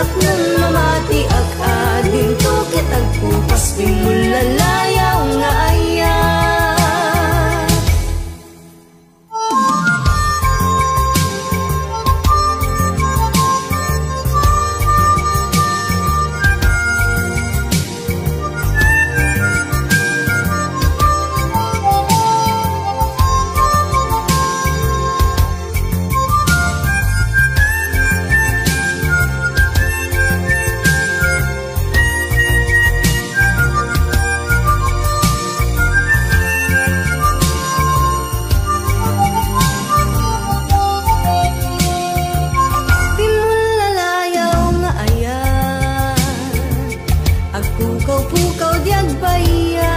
tapnon mamati ag adin to kitagpupas bimulalayaw nga ayat. Pukaw diag baya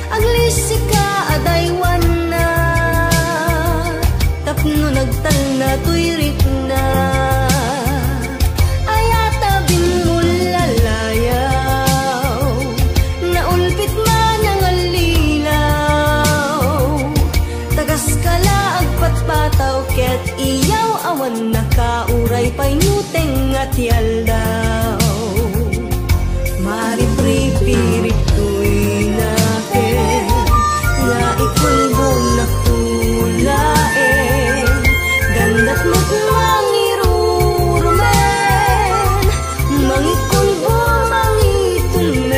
aglisika adaywan na tapno nagtal na tuyrit na ayata bimulalayaw naulpit man ang alilaw tagas kala agpatpataw ket iyaw awan nakauray painuteng at yaldaw mari pripirit tu'y nakin nga ikulbong nakulain gandat mo't mangirurumen mangikulbong mangitumen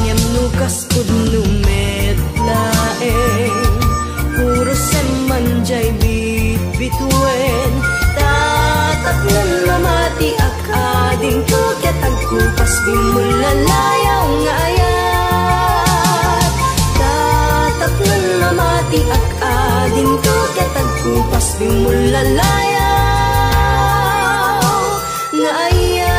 nyam nukas kud numetlaen puro semanjay bit-bituen tatatnan mamati akading tuket agkupas bimulalayaw nga ayat tatatnan mamati akading tuket agkupas bimulalayaw nga ayat.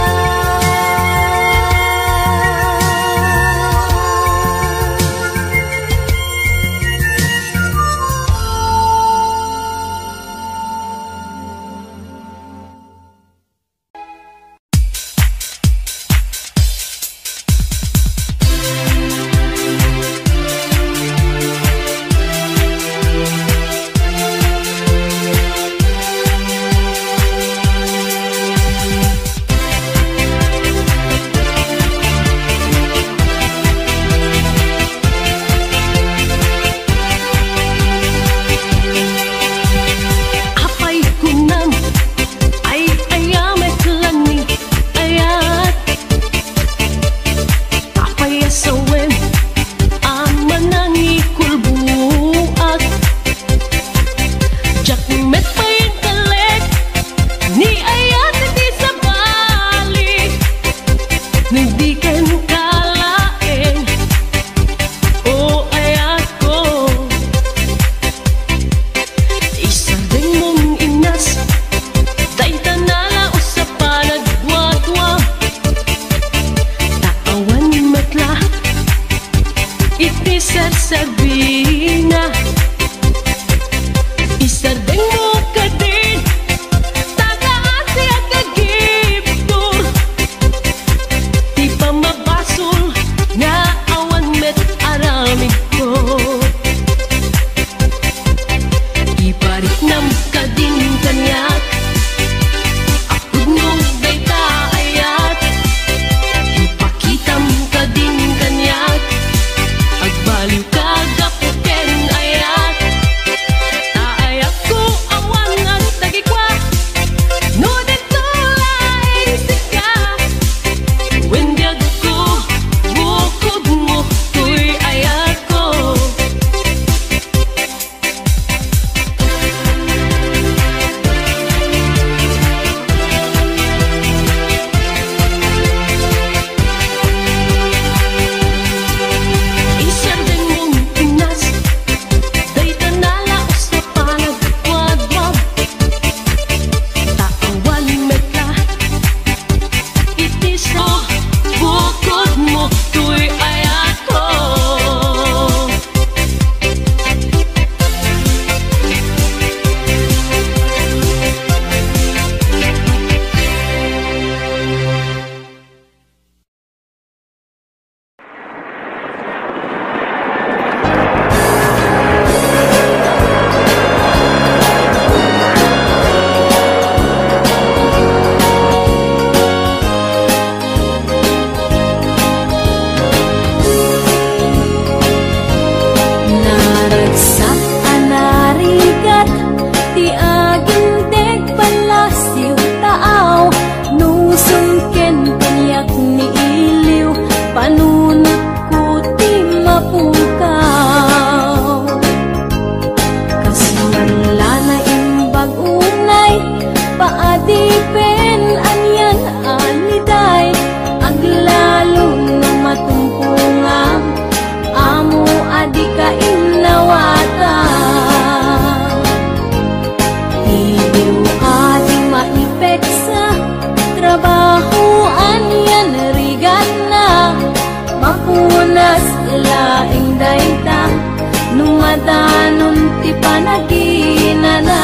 madanon ti panaginana.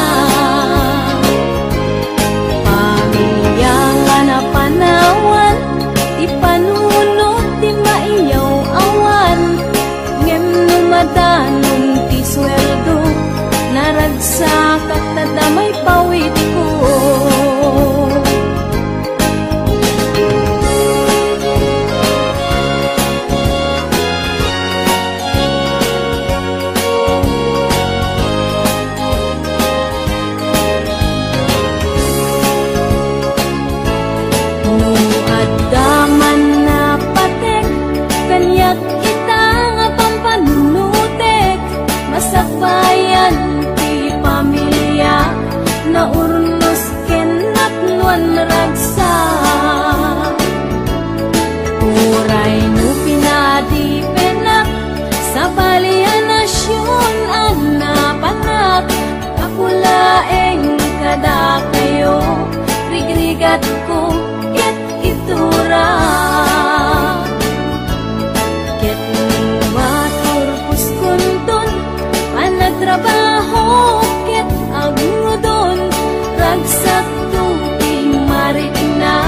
Pamilya nga napanawan, ti panunot ti maiyaw awan. Ngem no madanon ti sweldo, naragsak at tadamay pawid ko. Bayan ti pamilya na urnos kenatluan ragsa. Uray no pinadi penak sa balian nasyon ana panak. Akulaeng kada kayo rigrigat ko ket itura. Ket matur puskuntun trabaho ket agudon ragsak tuting marikna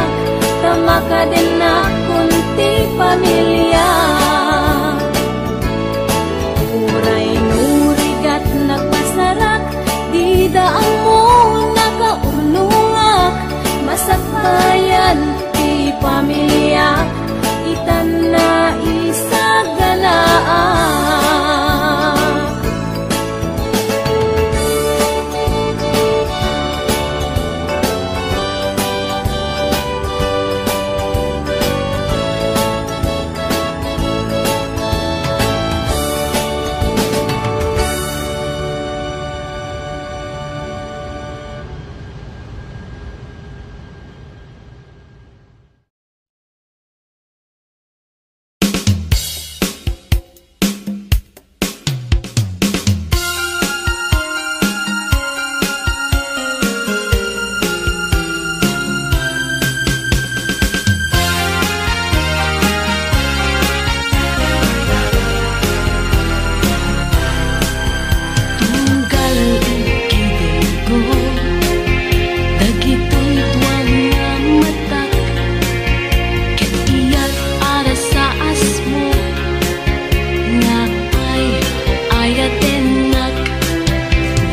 tamakaden na kunti pamilya. Uray nurigat nagpasarak di daang mo nakaurnungak masakbayan ti pamilya itan na isagalaan.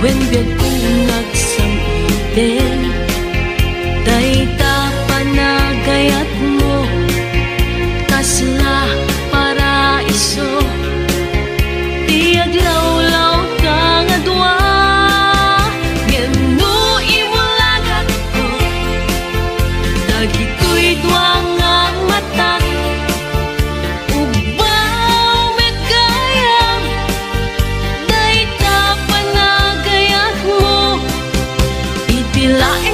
When biag kong nagsamiten, dayta panagayat mo, kasla paraiso, tiyag lawlaw ka nga dua. Ngeno iwalagat ko, dagito'y dua nga matak, ubaw met gayam, dayta panagayat mo, itilae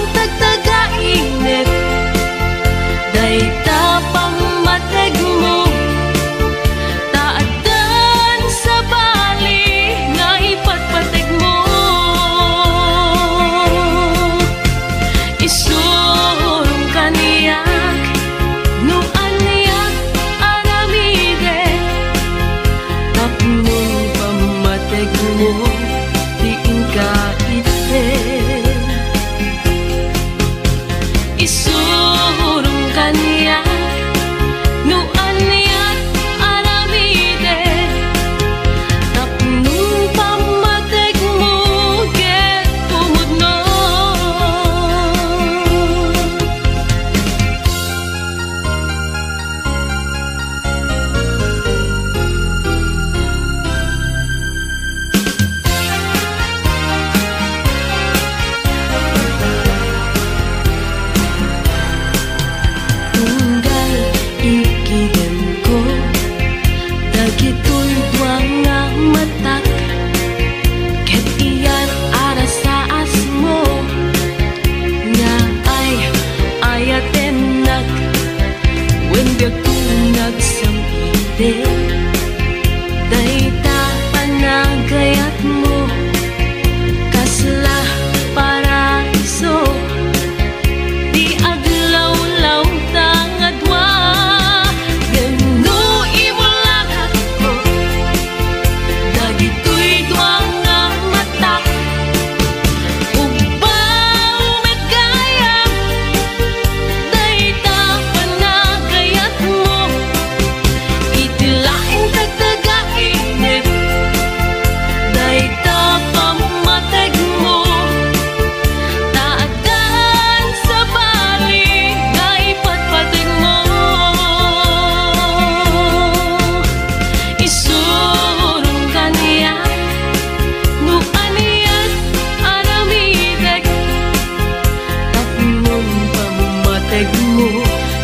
mateg mo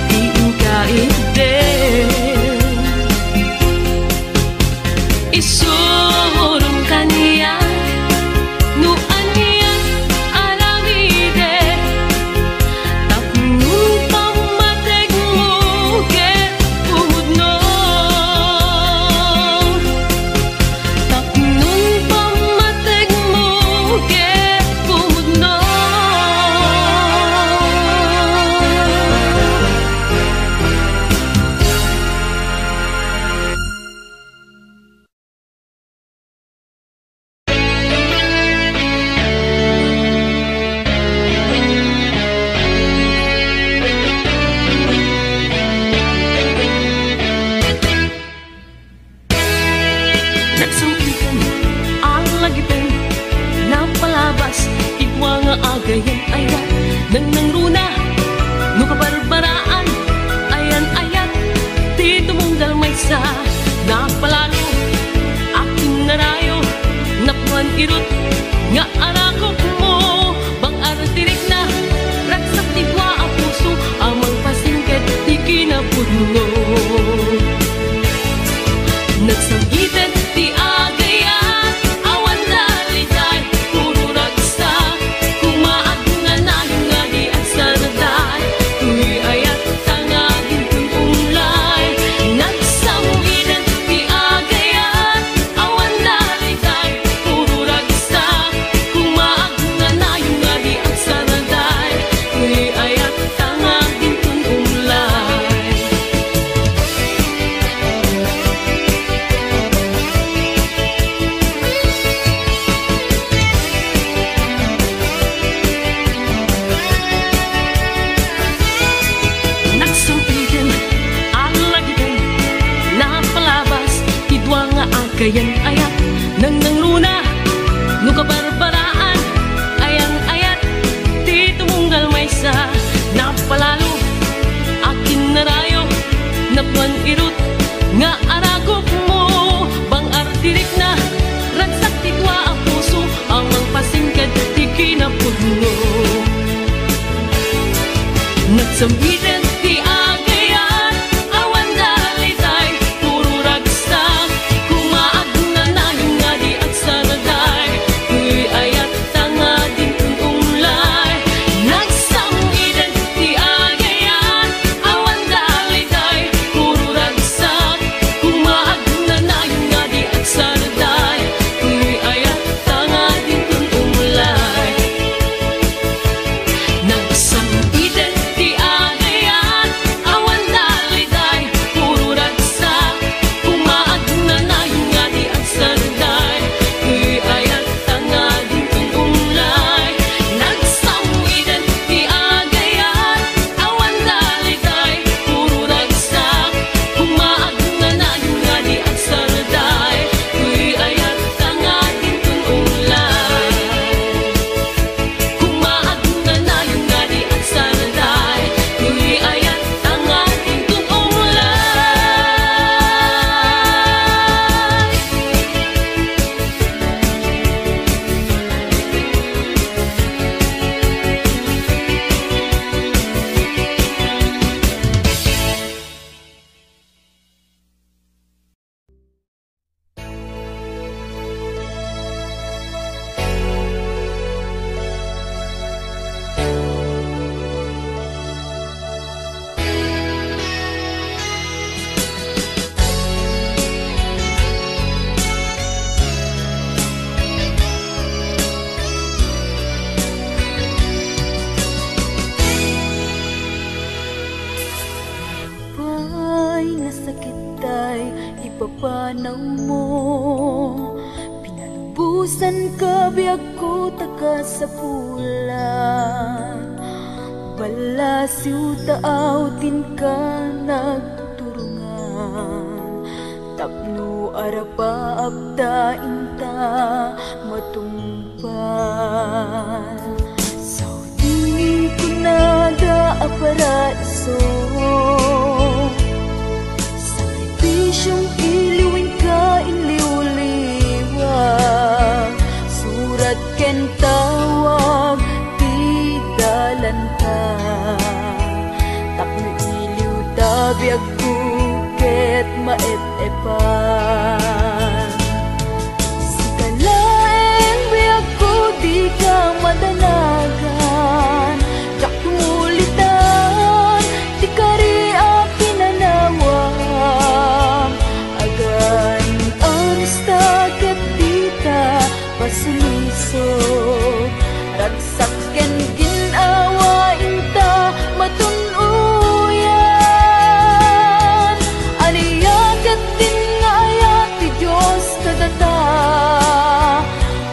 diin ka iden isurong kaniya no aniya aramide tapnun pamateg mo ket pumudno tapnun pamateg mo ket pumudno nagsampikan ang lagipen na palabas igwa nga agayan ayat nang runa no kabarbaraan ayan ayat ti tumunggal maysa na palalo aking narayo napuan irot nga arakok mo bang artirik na raksak igwa ang puso amang pasingket di kinapudno nagsangitan ti agayan awan dalitay puro ragsa kumaag nga nahin nga di at saraday tuy ayat tangagin kung umlay nagsangitan ti agayan awan dalitay puro ragsa kumaag nga nahin nga di at saraday tuy ayat tangagin kung umlay nagsampigan ang lagitan na palabas idwa nga agayan ayat nang runa no kabarbaraan ayang ayat ti tumunggal maysa na palalo akin narayo napuan irot nga aragop mo bang artirik na ragsak idwa ang puso amang pasingkad ti kinapudno nagsambitan ti agayan awan dalitay puro ragsak kumaag nga nahin nga di at saraday tuy ayat tangagin kung umlay nagsambitan ti agayan awan dalitay puro ragsak kumaag nga nahin nga di at saraday tuy ayat tangagin kung umlay nagsambitan ti agayan awan dalitay puro ragsak kumaag nga nahin nga di at saraday tuy ayat tangagin kung umlay nagsambitan ti agayan awan dalitay puro ragsak kumaag nga nahin nga di at saraday tuy ayat tangagin kung umlay kumaag nga nahin nga di at saraday tuy ayat tangagin kung umlay Pa'y nasakit tay ipapanaw mo pinalubusan ka biyag ko taka sa pulan balasiw taaw din ka nagtuturungan tapno arapa abda inta matumpan sautin kunada aparaiso sakripisyong iliwin ka inliw-liwag surat ken tawag ti dalanta biag kuket maet-epan. Si kalaeng biag ko di ka madalagan, jak tumulitan, di kari akin nanawang. Agan ansta ket dita pasulisog, ragsaken ginawain ta matunuyan. Aniyagat din nga ayat ti Diyos kadata,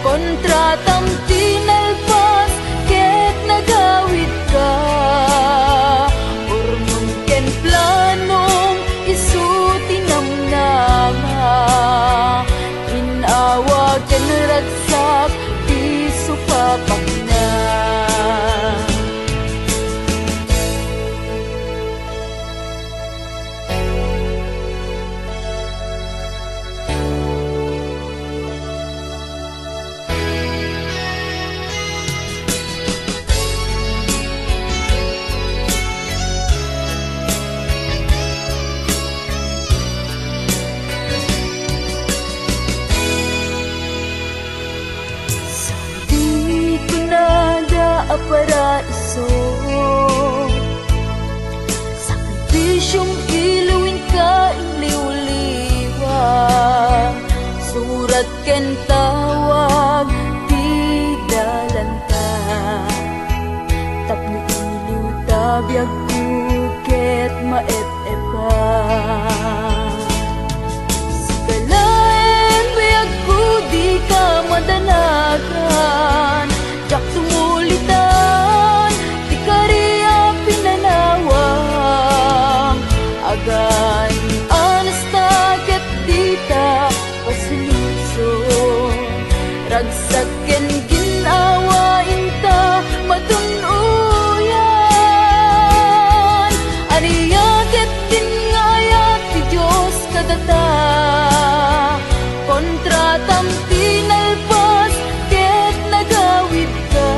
kontratam tinalpas ket nagawid ka. Urmon ken planong isu tinamnama, inawa ken ragsak ti supapak na. Paraiso, sakripisyong iluwin ka iliw-liwang, surat ken tawag di dalanta, tapno iliw tabiag kuket maet-epan. Si kalaeng biag ko di ka madalagan, jak tumulitan, di kariya pinanawang. Agan anasta ket dita pasilusong, ragsaken ginawain ta matunuyan. Aniyaget din nga ayat ti Diyos kadata, kontratam tinalpas ket nagawid ka.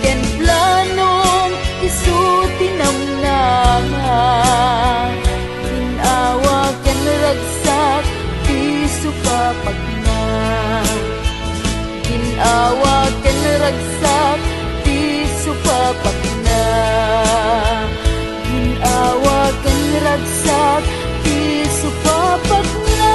Ken planong isu tinamnama, inawa ken ragsak ti supapak na. Ginawa ken ragsak ti supapak na. Ginawa ken ragsak ti supapak na.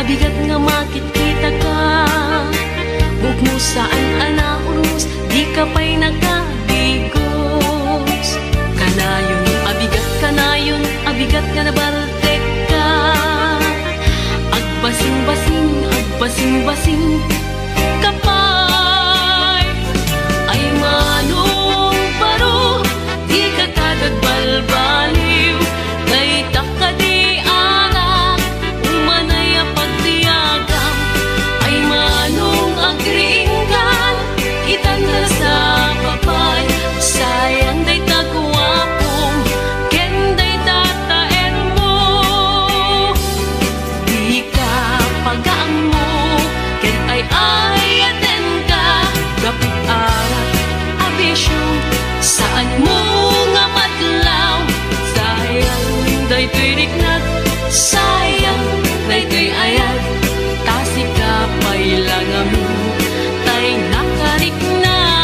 Abigat nga makikita ka, bukmo saan anaurus, di ka pa'y nakabigos. Kanayon, abigat nga nabaltek ka, agbasing-basing, kapay. Ay manong baro, di ka kadagbalbaliw, kay takadi itanda sa papay, sayang day tagwapong, ken day tataen mo. Di ka pagaang mo, ken ay aten ka, gapit abisyo, saan mo nga madlaw. Sayang day tuy dignat, sayang day tuy ayat, tasik ka pa'y langamo, tay nakariknaan.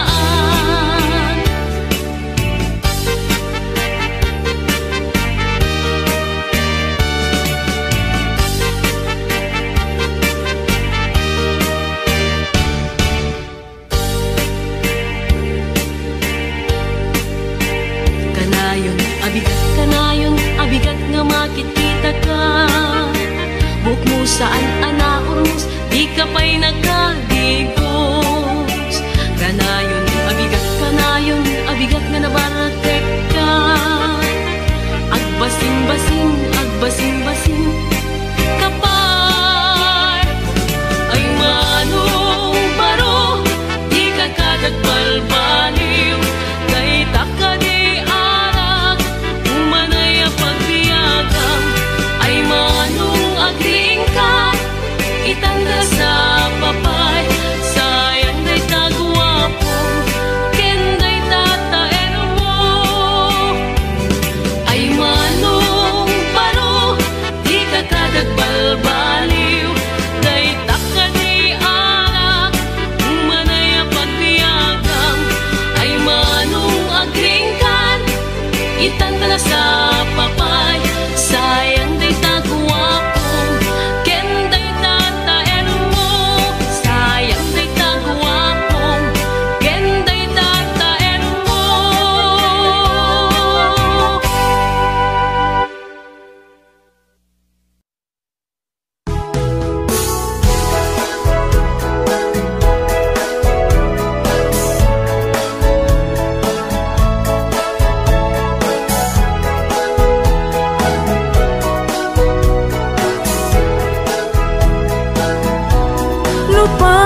Kanayon, abigat nga makikita ka, bukmo saan anaurus, di ka pa'y nagkadi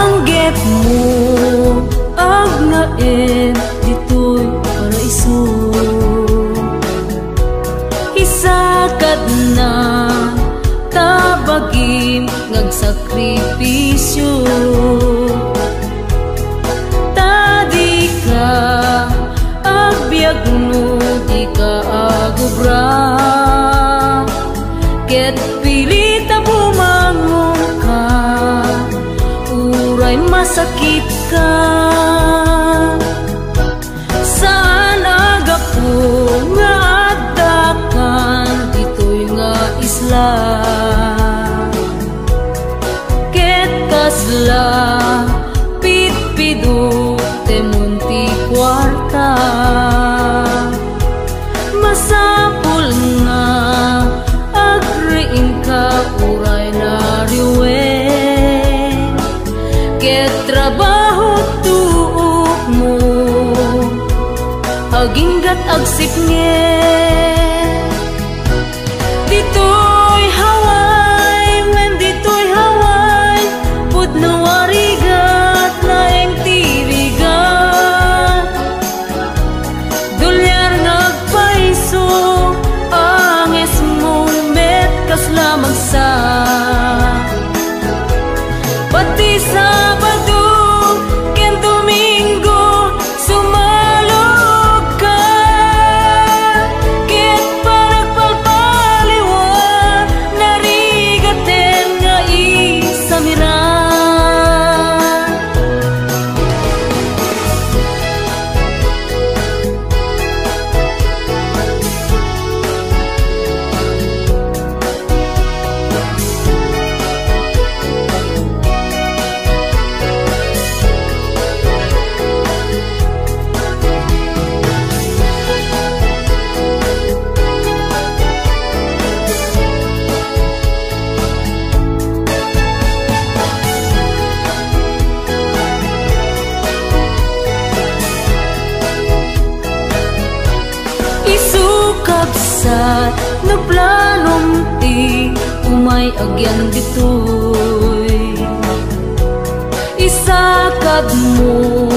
Anggep mo ag naen dito'y paraiso. Isakad na tabagim ngagsakripisyo. Tadi ka agbiag no di ka agubra. Ket pilita bumangon ka, uray masakit ka. Saan agapo nga adakan dito'y nga isla. Ket kasla pitpido temunti kwarta. Masapul nga agriin ka uray na riwe. Ket trabaho tuok mo aginggat agsiknge. Dito'y haway men dito'y haway pudno warigat laeng tirigat. Dolyar nagpaiso anges mong met kasla magsa. Pati Sabado ken Domingo sumalog ka. Ket panagpalpaliwa narigaten nga isamira. Isukabsat no planom ti umay agyan dito'y. Isakab mo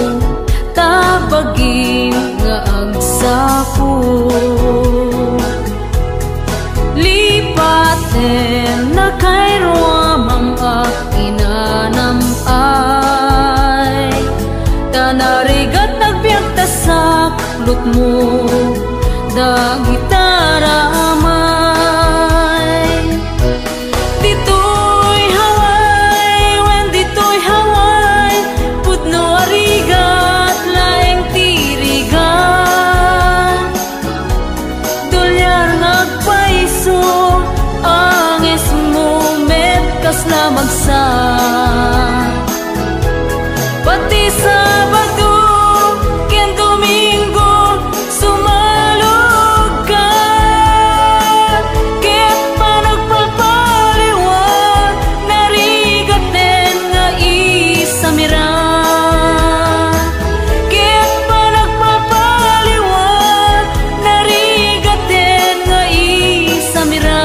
tabagim nga agsapo. Lipaten na kay ruamang akinanamay. Tanarigat nagbiag tasak lut mo da gitara amay. Dito'y haway when dito'y haway pudno arigat laeng tirigat. Dolyar nagpaiso anges mo met kasla magsa. Pati Sabado ken Domingo sumalog ka. Ket panagpalpaliwa narigaten nga isamira. Ket panagpalpaliwa narigaten nga isamira.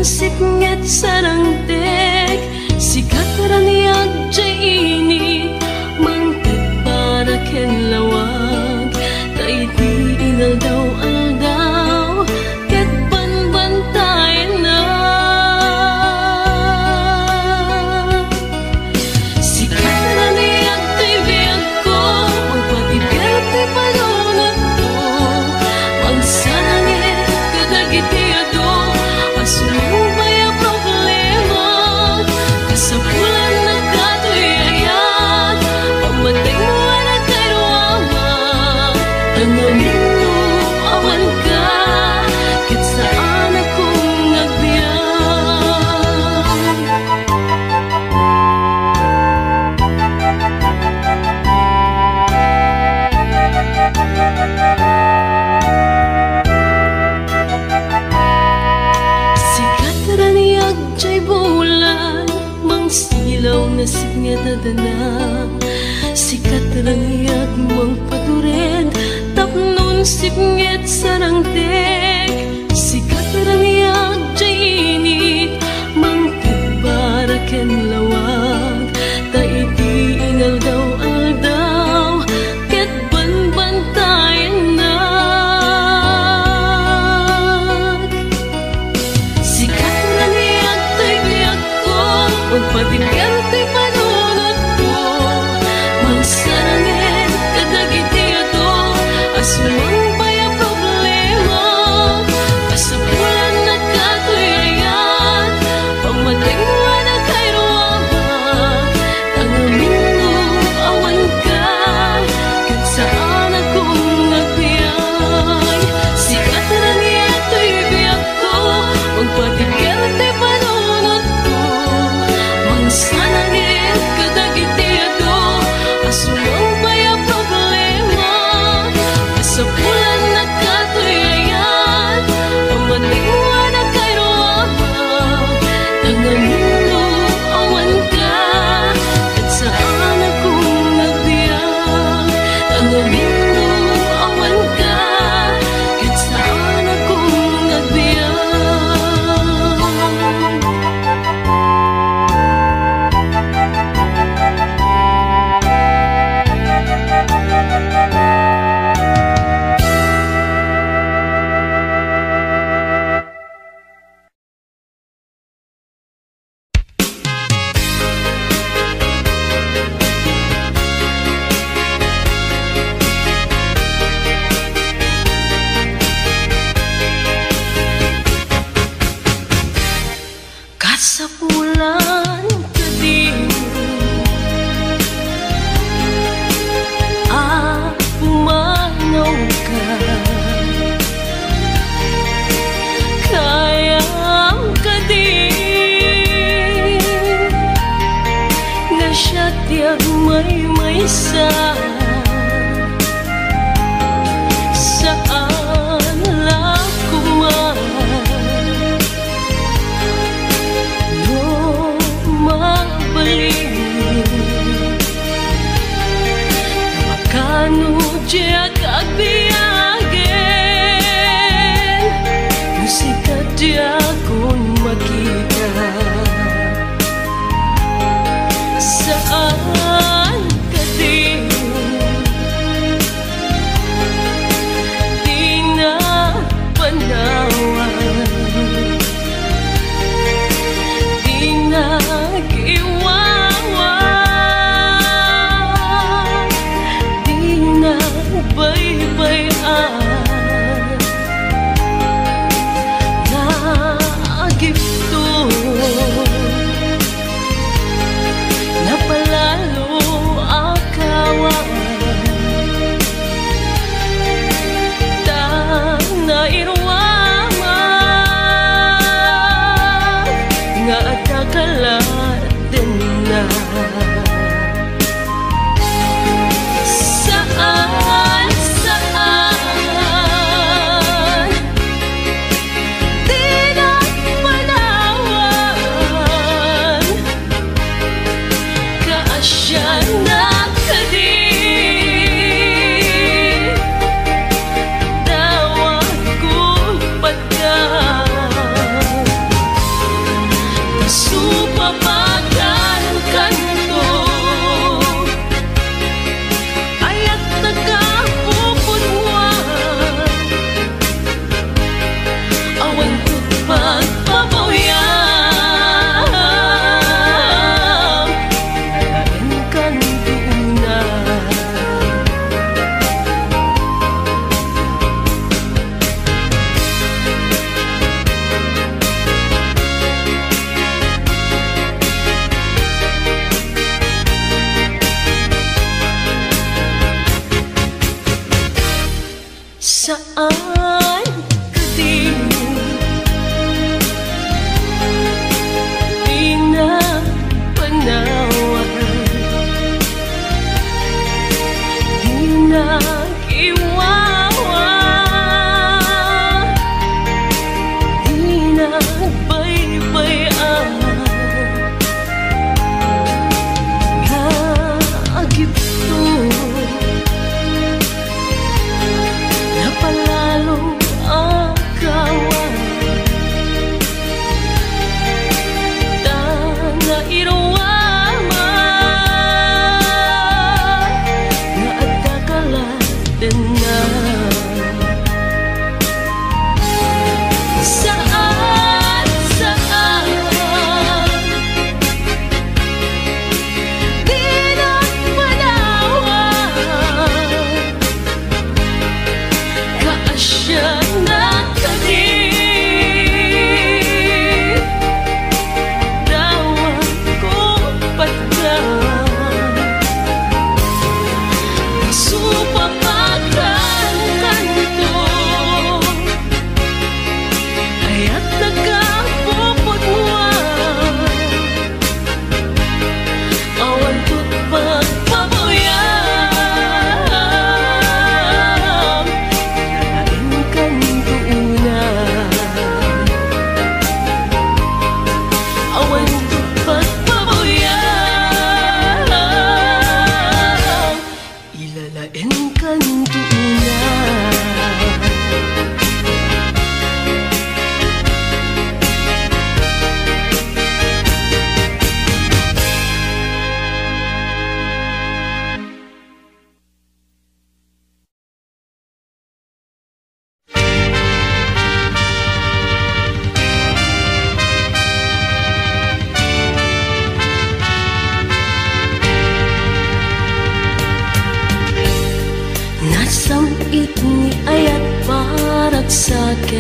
siknget sarangtek sikat raniag jay init mangkit para ken lawag kay di inaldaw ket panbantayan na sikat rangyat mang padured tapnon sipnget sarangtek sikat rangyat jainit mang tibaraken lawag ta iti inaldaw aldaw ket banbantayan na sikat rangyat to'y biyak ko magpatinggan to'y panunod ko magsarangin kadagiti ato asumang baya problema kasapulan na katuyayan pamating nga na kairuaman ang amino awan ka kahit saan akong nagpiyay sikat na niya to'y biyak ko magpatinggan to'y panunod ko mansanangin kadagiti ato asumang baya problema kasapulan na katuyayan pamatingwa na kairuaman ang amino awan ka kahit saan akong nagbiyak ang amino awan ka kahit saan akong nagbiyak. Kasapulan kadin pumanaw ka kayang kadin nga siya tiyag may saan lakuman makano diyak agbiyagen musikat diyak kung makita saan ka din di na panawan di nag-iwawan di na baybayan na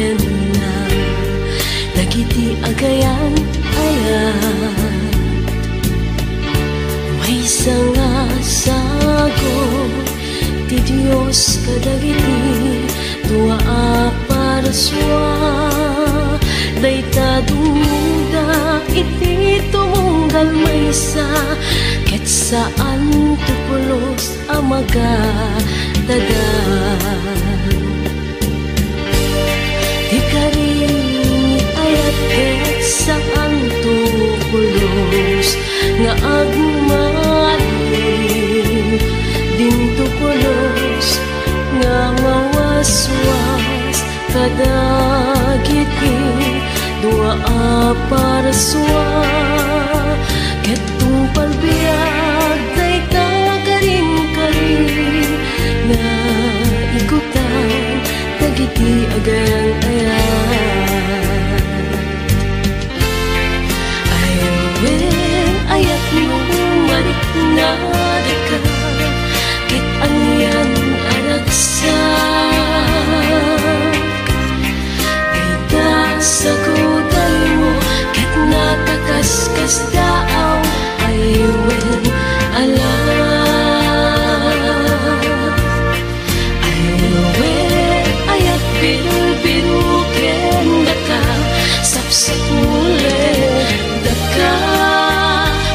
akin na dagiti agayan ayan may sangasagot ti Dios kadagiti tua para sua dayta dumuda iti tumunggal maysa ket saan tupulos amaga dadan di karini ayat ket saan tupulos nga agmali din tupulos nga mawaswas kadagiti dua para sua ketong palbiag dayta karim-karim na ikutan dagiti agayan aywen ayat mo manik na deka ket anyan aragsak sa kuday mo ket nakakaskas daaw aywen alam aywen ayat biru-biru ken daka sapsapule daka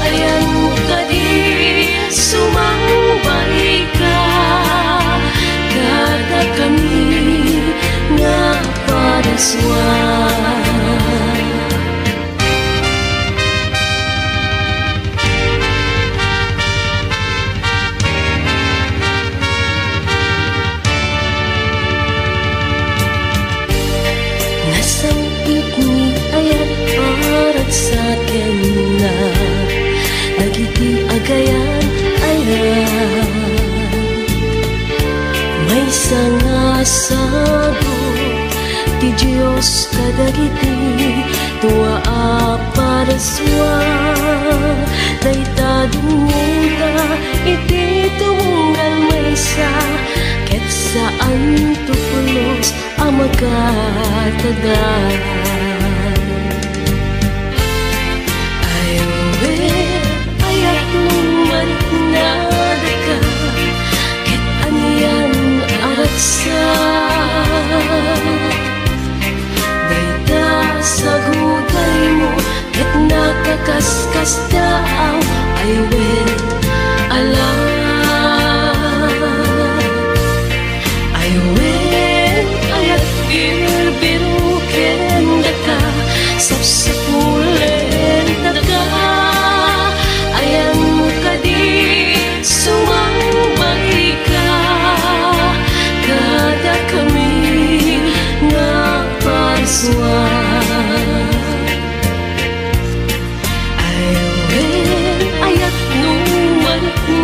ayan mo kadi sumambay ka kada kami nga para sua nasampit ni ayat arat sa akin na dagiti agayan ayan may sangasagot ti Diyos kadagiti tua para sua dayta dumuda iti tunggal maysa ket saan tupulos amagatagan aywen ayat mo manik na daka ket anyan aragsak sa guday mo ket nakakaskas daaw aywen alam aywen ayat biru-biru ken daka sapsapulen daka ayan mo kadi sumambay ka kada kami nga parsua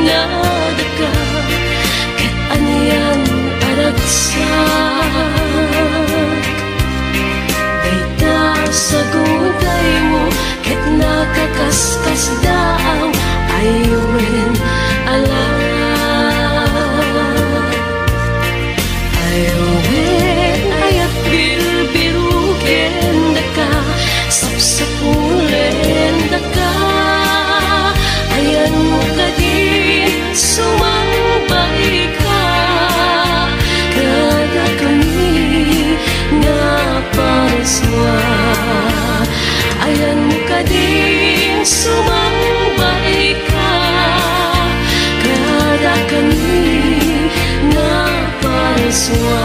nadaka ket anyan aragsak dayta sa guday mo ket nakakaskas daaw aywen alam aywen ayat biru-biru ken daka sapsapulen daka ayan mo kadi sumambay ka kada kami nga para sua ayan mo kading sumambay ka kada kami nga para sua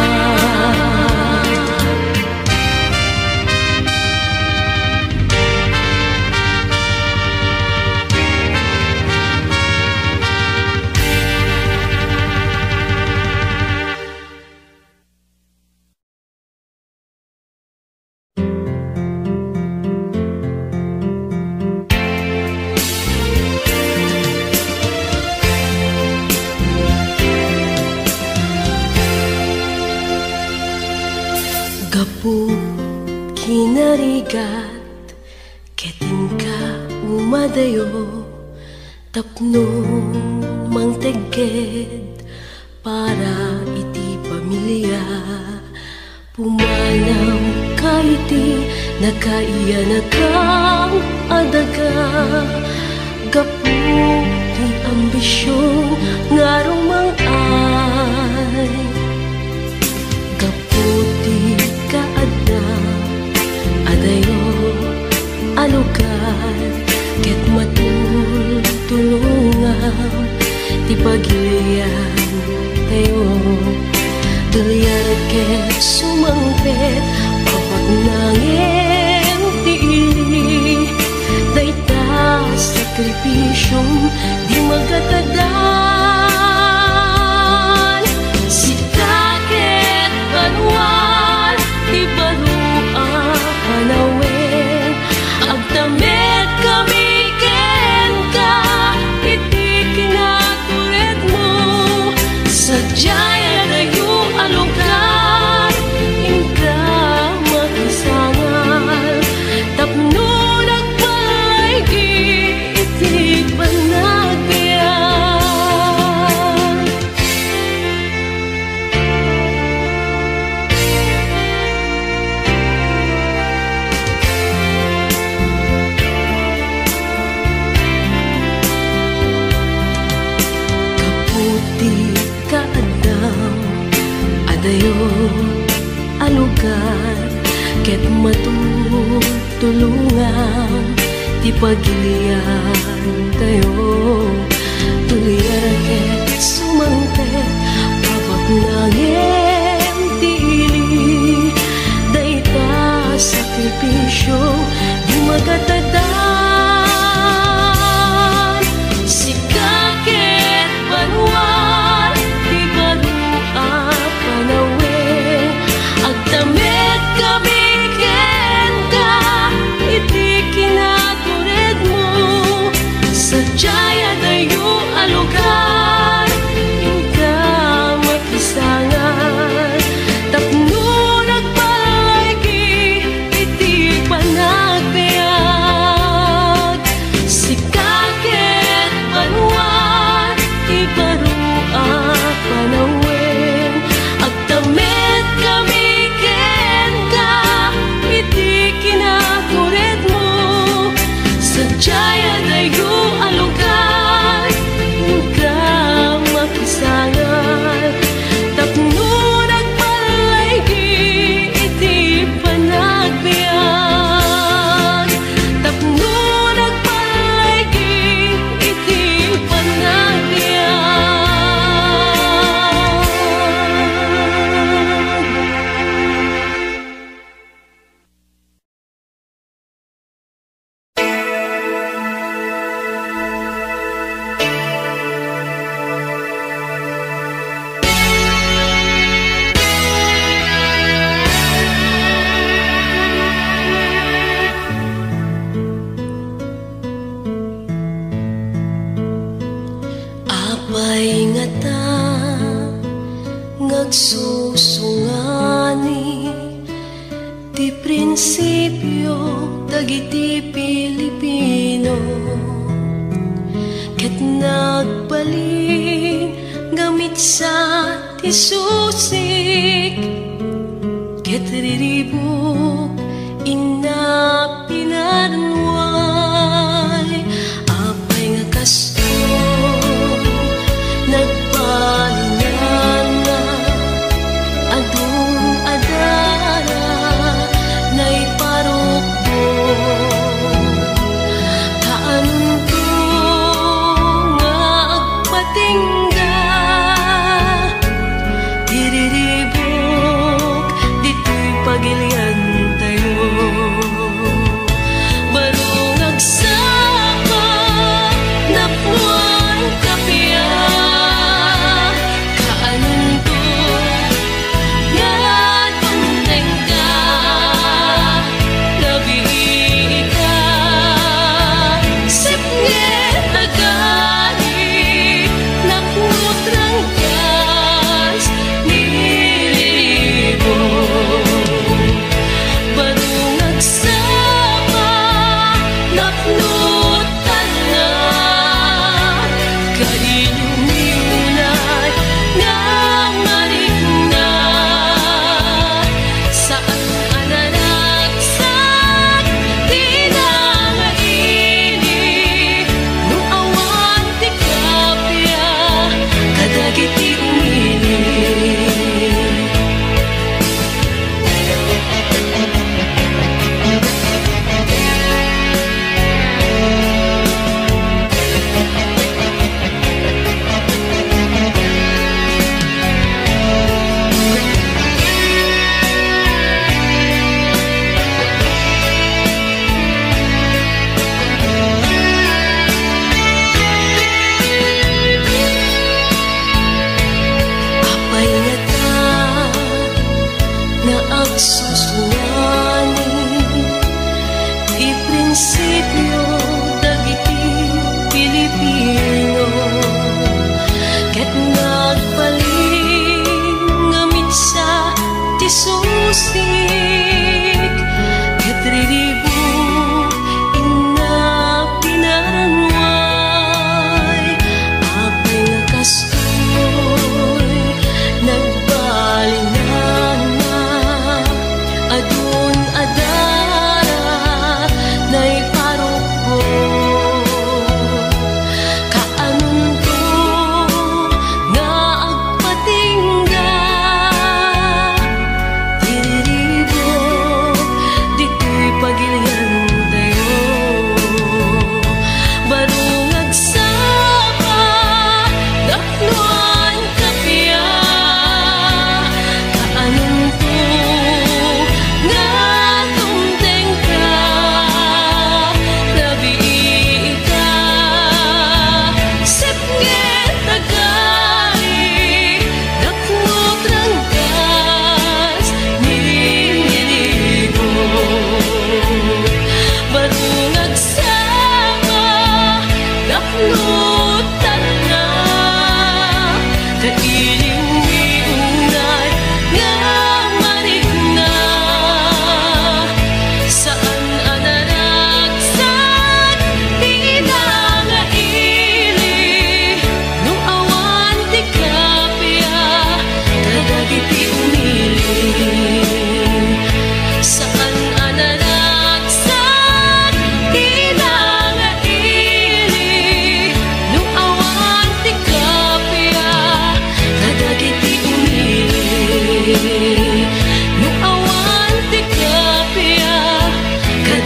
gapu kinarigat keting ka umadayo tapno mangteged para iti pamilya Pumanaw ka iti nakaiya kang adaga, gapu ti ambisyon ngarong mang-ay, gapu ti kaada adayo alugar ket matulungan ti pagilian tayo. Diliar ket sumangpet papak nangeng tiili, dayta sakripisyong di magatadan. Sikaket banwal di barua panawen, agtamet kami ken ka iti kinatured mo. Sadyaya dayo alugar inka makisangal, tapno nagpalaygi iti panagbiyan. Kaputi kaadam adayo alugar ket matulungan ti pagilian tayo. Tuliar ket sumangpet papak nangem tiili, dayta sakripisyo di magatadan. Sikaket banwal di barua panawen, agtamet kami ken ka iti kinatured mo. Sadyaya dayo alugar inka makisangan, tapno nagpalaygi iti panagbiag. Sikaket banwal di barua panawen, agtamet kami ken ka iti kinatured mo. Sadyaya dayo alugar inka makisangan, tapno nagpalaygi iti panagbiag. Tapno nagpalaygi iti panagbiag. Apay nga ta ngagsusungani ti prinsipyo dagiti Pilipino, ket nagbalin gamit sa ti susik, ket riribuk ina pinarnuay. Apay nga kasto nagpalingan na adun adara naiparukbo, kaanong ko nga agpatingga, iriribok dito'y pagilian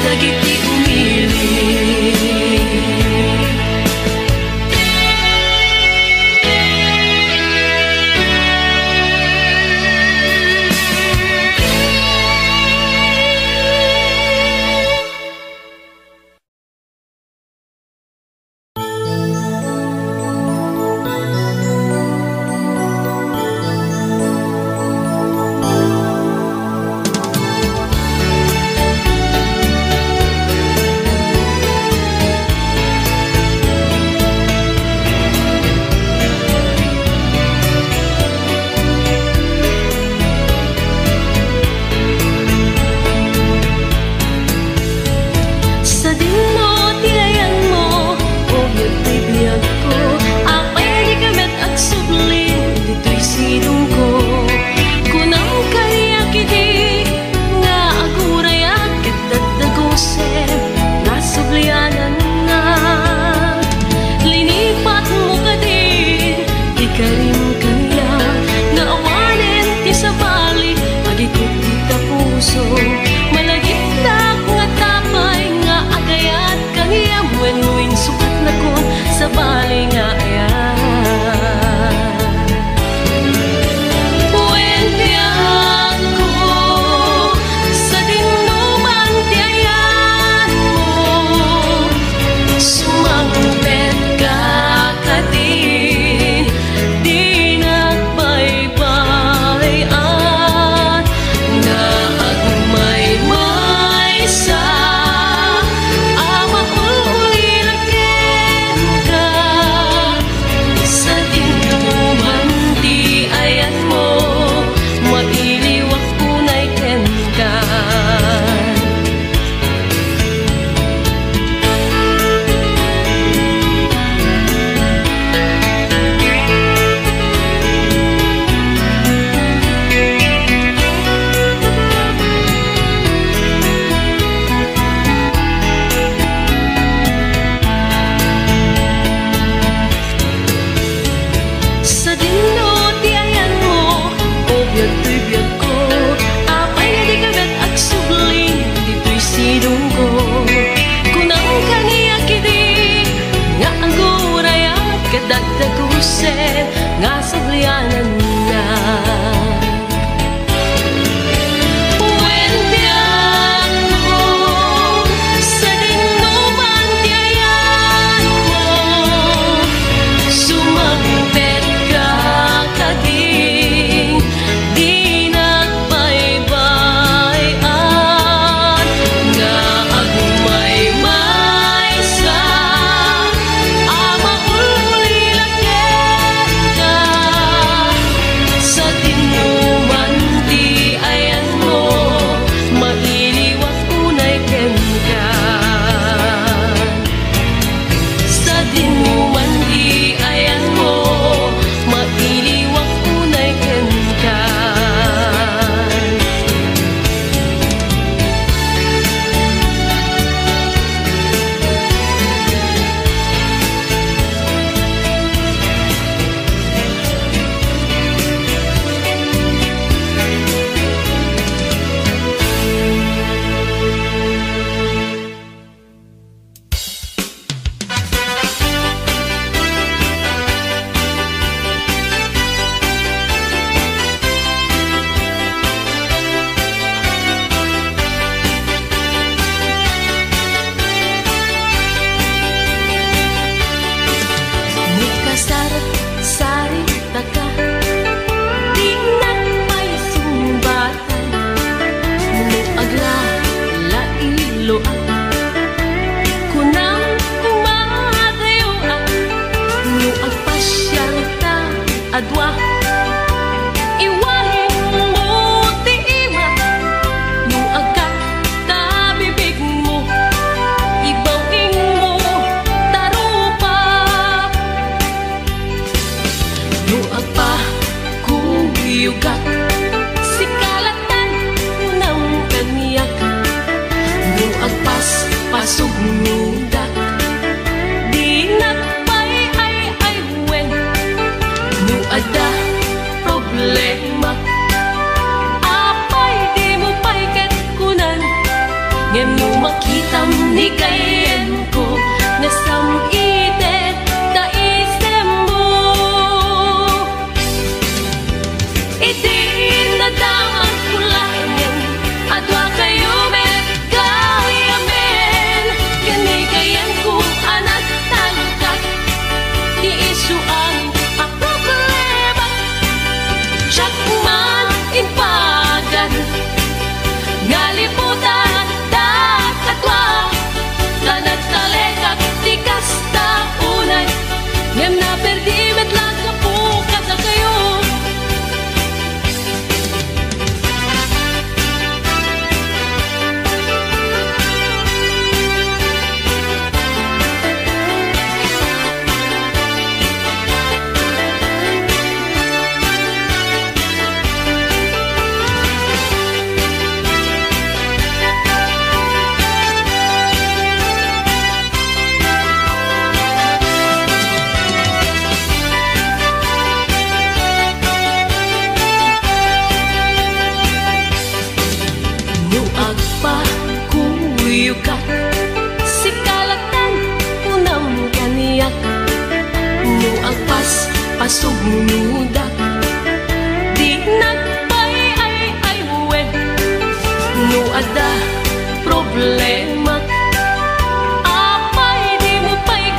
dagiti umili. Di nagpay ay wen, no ada no makitam ni kayen ko nasam itet da isem mo. Iti nadamang kulahin adwa kayo met gayamen kani kayen ko anak talukak di isu ang problema siyak man impagan ngaliputan dat atwa tanat talekak di kasta unay ngem na perdi met lang kapukat na kayo. Pasog munudak di nagpay ay uwe no ada problema apay di mo pay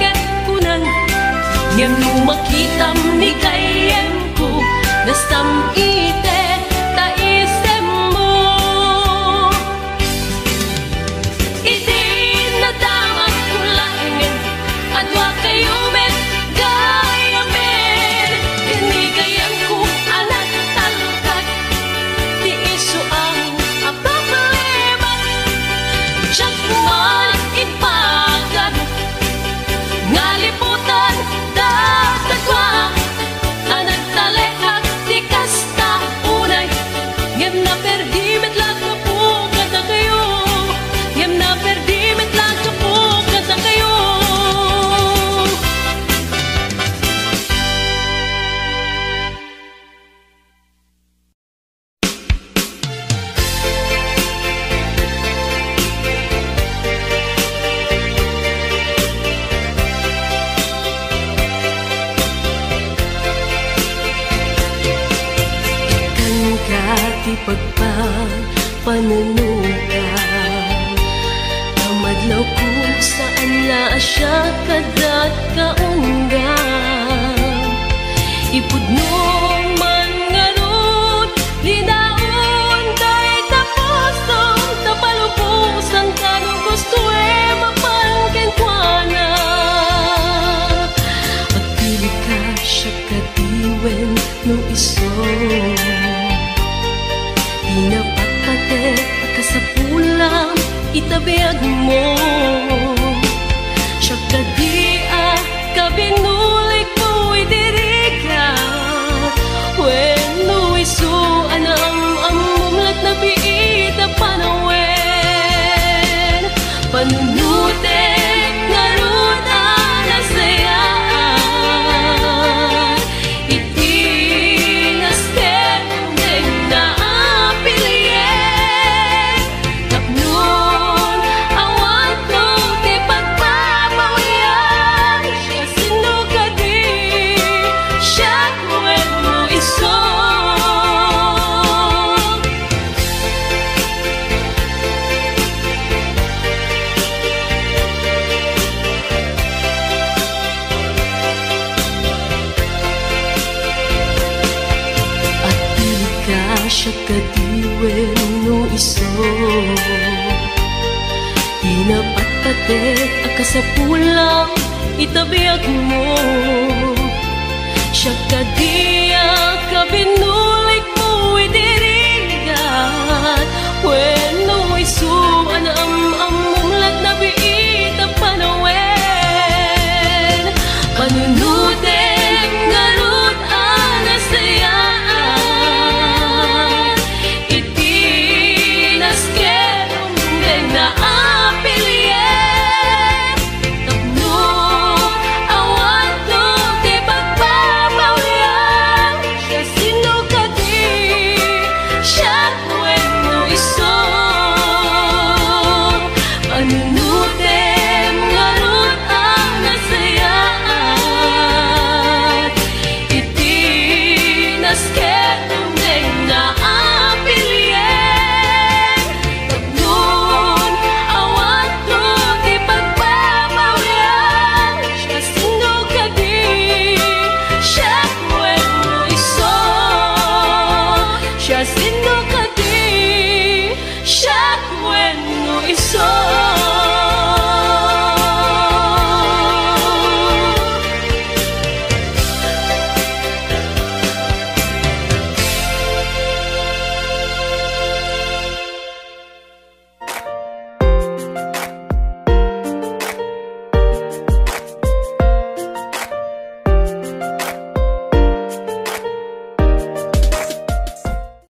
kunan ngem no makitam ni kayem ko nasam ite ta isem mo. Iti nadamang kulangin adwa kayo met ngaliputan datatwa anak talekak di kasta unay ngem na perdi met lang kapukat na kayo ngem na perdi met lang kapukat na kayo. Ti pagpapanunukan kamadlaw ko saan na asya kadat kaunggan ipudno man ngarut linaon kay tapostong tapalupusan kanong gusto mapangkin kuana at pili ka siya katiwen no iso pinapatpate pagkasapulang itabiag mo siya kadia kabinulik mo'y dirigat when isu anang amumlat na piita panawen panunutek ngaruda na sayaan iti nasken na siya kadiwen no iso pinapatpatet akasapulang itabiag mo siya kadia kabinul